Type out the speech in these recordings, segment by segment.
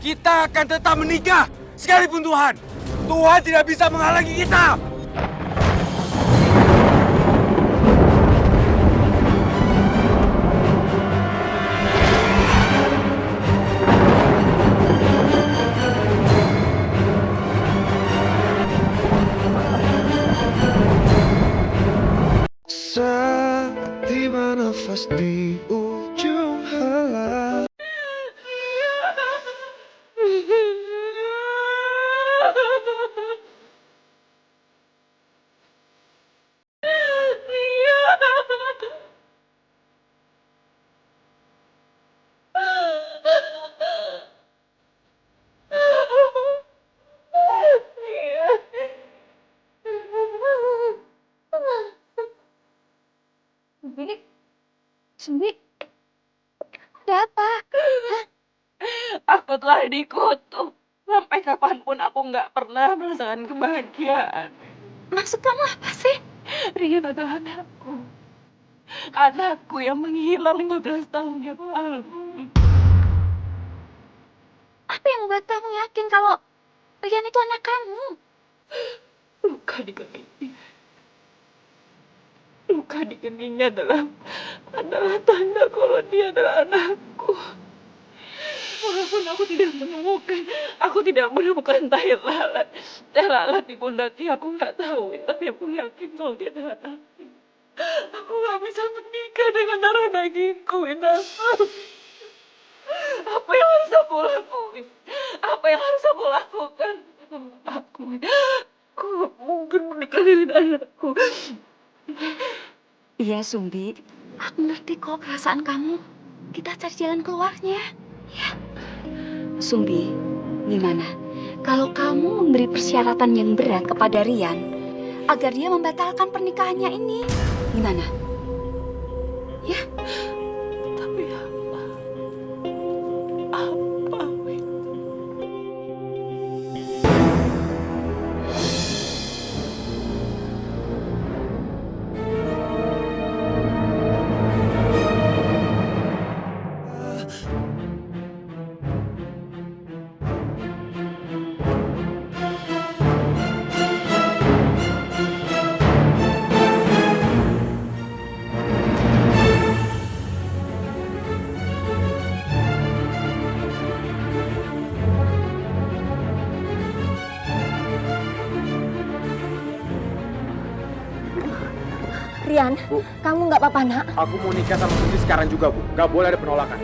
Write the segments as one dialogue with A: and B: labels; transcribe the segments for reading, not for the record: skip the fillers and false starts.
A: Kita akan tetap menikah, sekalipun Tuhan. Tuhan tidak bisa menghalangi kita.
B: Tiba nafas di ujung halam.
C: Sumbi, ada apa?
D: Aku telah dikutuk. Sampai kapanpun aku nggak pernah merasakan kebahagiaan.
C: Maksud kamu apa sih?
D: Rian adalah anakku. Anakku yang menghilang 15 tahun yang lalu.
C: Apa yang membuat kamu yakin kalau Rian itu anak kamu?
D: Luka di kakinya. Luka di kakinya adalah tanda kalau dia adalah anakku. Walaupun aku tidak menemukan tai lalat di pundaknya, aku nggak tahu. Tapi aku yakin kalau dia adalah anakku. Aku nggak bisa menikah dengan darah dagingku, Indah. Apa yang harus aku lakuin? Apa yang harus aku lakukan? Aku nggak mungkin menikah dengan anakku.
C: Iya, Sumbi. Aku ngerti kok perasaan kamu. Kita cari jalan keluarnya. Ya. Sumbi, gimana? Kalau kamu memberi persyaratan yang berat kepada Rian agar dia membatalkan pernikahannya ini, gimana? Ya.
D: Tapi apa?
E: Rian,
A: Bu.
E: kamu nggak apa-apa, nak?
A: Aku mau nikah sama Sumbi sekarang juga, Bu. Gak boleh ada penolakan.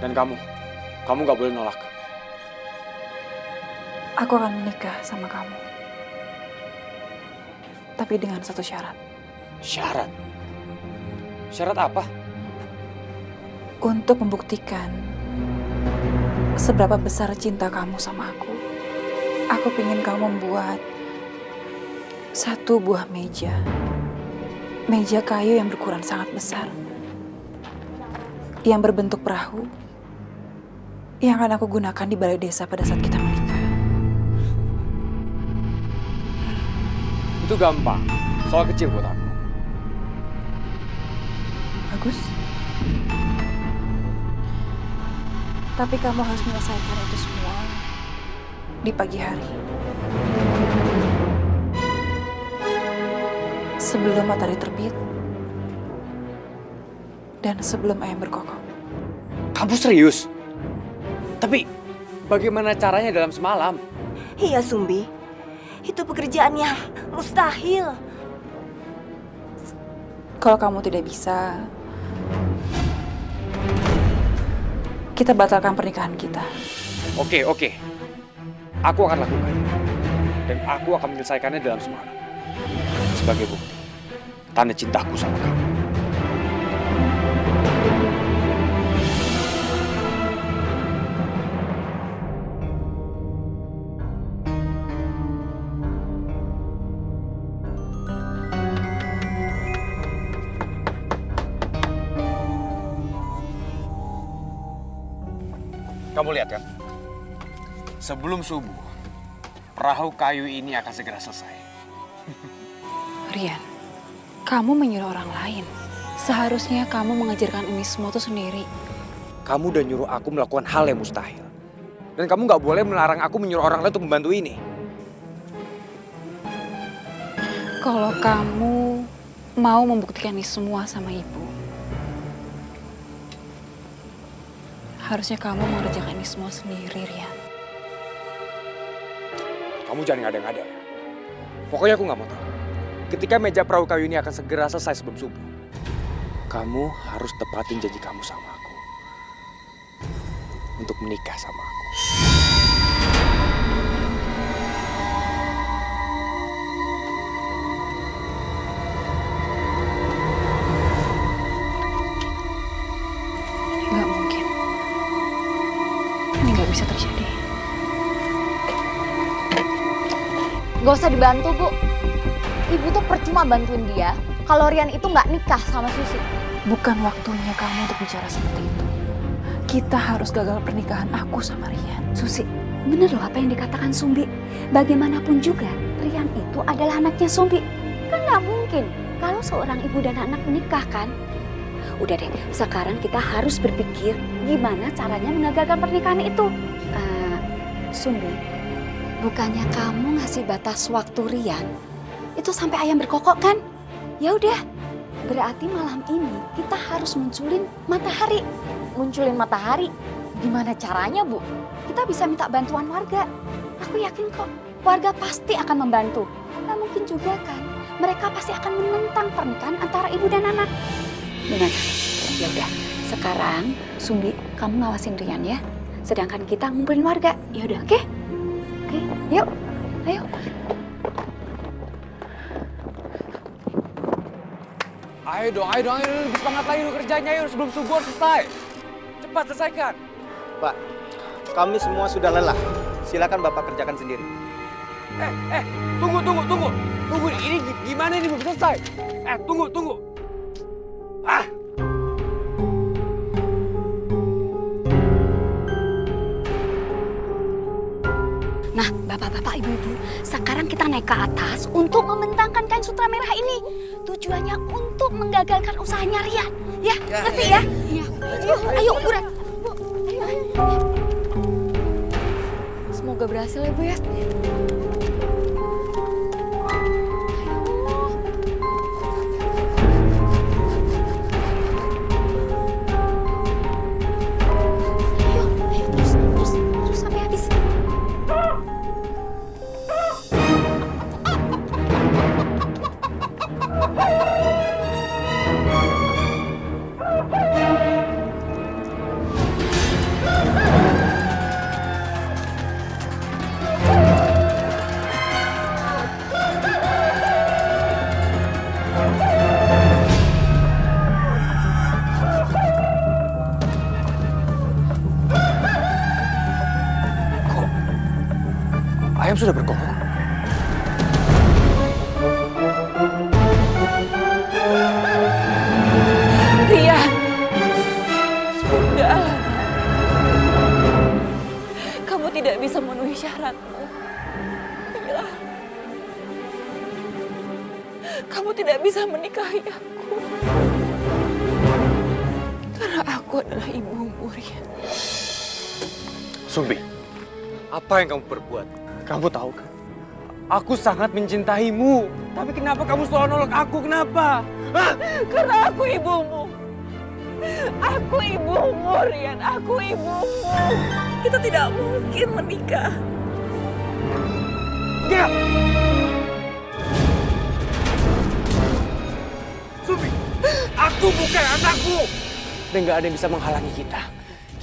A: Dan kamu gak boleh nolak.
F: Aku akan menikah sama kamu. Tapi dengan satu syarat.
A: Syarat? Syarat apa?
F: Untuk membuktikan seberapa besar cinta kamu sama aku ingin kamu membuat satu buah meja. Meja kayu yang berukuran sangat besar. Yang berbentuk perahu. Yang akan aku gunakan di balai desa pada saat kita menikah.
A: Itu gampang. Soal kecil buat aku.
F: Bagus. Tapi kamu harus menyelesaikan itu semua di pagi hari. Sebelum matahari terbit. Dan sebelum ayam berkokok.
A: Kamu serius? Tapi bagaimana caranya dalam semalam?
E: Iya, Sumbi. Itu pekerjaan yang mustahil.
F: Kalau kamu tidak bisa, kita batalkan pernikahan kita.
A: Oke. Aku akan lakukan. Dan aku akan menyelesaikannya dalam semalam. Sebagai bukti. Tanda cintaku sama kamu. Kamu lihat kan? Sebelum subuh, perahu kayu ini akan segera selesai.
F: Rian, kamu menyuruh orang lain. Seharusnya kamu mengajarkan ini semua tuh sendiri.
A: Kamu udah nyuruh aku melakukan hal yang mustahil. Dan kamu nggak boleh melarang aku menyuruh orang lain untuk membantu ini.
F: Kalau kamu mau membuktikan ini semua sama ibu, harusnya kamu mengerjakan ini semua sendiri, Rian.
A: Kamu jangan ngada-ngada ya. Pokoknya aku nggak mau tahu. Ketika meja perahu kayu ini akan segera selesai sebelum subuh, kamu harus tepatin janji kamu sama aku. Untuk menikah sama aku.
F: Nggak mungkin. Ini nggak bisa terjadi.
C: Gak usah dibantu, Bu. Ibu tuh percuma bantuin dia kalau Rian itu nggak nikah sama Susi.
F: Bukan waktunya kamu untuk bicara seperti itu. Kita harus gagal pernikahan aku sama Rian.
C: Susi, bener loh apa yang dikatakan Sumbi. Bagaimanapun juga, Rian itu adalah anaknya Sumbi. Kan nggak mungkin kalau seorang ibu dan anak menikah kan. Udah deh, sekarang kita harus berpikir gimana caranya mengagalkan pernikahan itu. Sumbi, bukannya kamu ngasih batas waktu Rian itu sampai ayam berkokok kan? Ya udah, berarti malam ini kita harus munculin matahari. Munculin matahari? Gimana caranya, Bu? Kita bisa minta bantuan warga. Aku yakin kok warga pasti akan membantu. Nggak mungkin juga kan mereka pasti akan menentang pernikahan antara ibu dan anak. Gimana? Ya udah, sekarang Sumbi kamu ngawasin Rian ya. Sedangkan kita ngumpulin warga. Ya udah, oke? Oke, yuk. Ayo.
A: Ayo dong, lebih semangat lagi dong kerjanya, ayo sebelum subuh harus selesai. Cepat selesaikan.
G: Pak, kami semua sudah lelah. Silakan Bapak kerjakan sendiri.
A: Tunggu. Tunggu, ini gimana ini belum selesai? Tunggu.
C: Nah, bapak-bapak, ibu-ibu, sekarang kita naik ke atas untuk membentangkan kain sutra merah ini. Tujuannya untuk menggagalkan usahanya Rian. Ya, ngerti ya? Iya. Ayo, buruan. Bu, ayo. Semoga berhasil ya, Bu ya. Ayo, terus sampai habis.
A: Ayam sudah berkokok.
F: Rian, sudahlah. Kamu tidak bisa memenuhi syaratmu. Mila, kamu tidak bisa menikahi aku. Karena aku adalah ibumu, Rian.
A: Sumbi, apa yang kamu perbuat? Kamu tahu kan? Aku sangat mencintaimu. Tapi kenapa kamu selalu nolak aku? Kenapa? Hah?
D: Karena aku ibumu. Aku ibumu, Rian. Aku ibumu. Kita tidak mungkin menikah.
A: Enggak! Sumbi, aku bukan anakmu. Dan gak ada yang bisa menghalangi kita.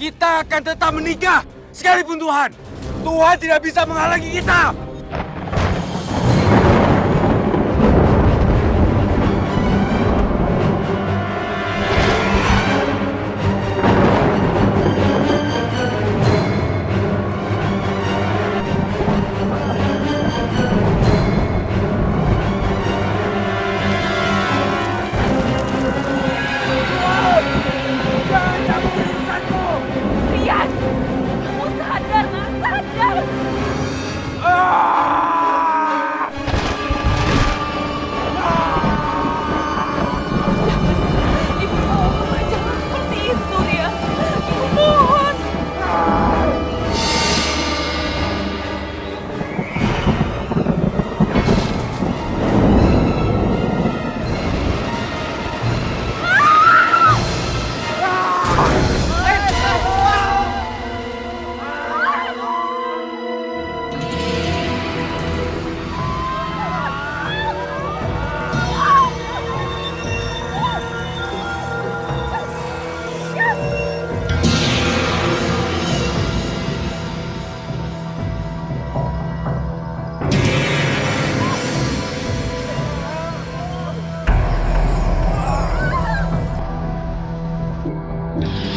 A: Kita akan tetap menikah. Sekalipun Tuhan tidak bisa menghalangi kita. Jangan campur urusanku.
D: Rian, kamu sadar, nak? Sadar.
A: Ah!
B: Thank you.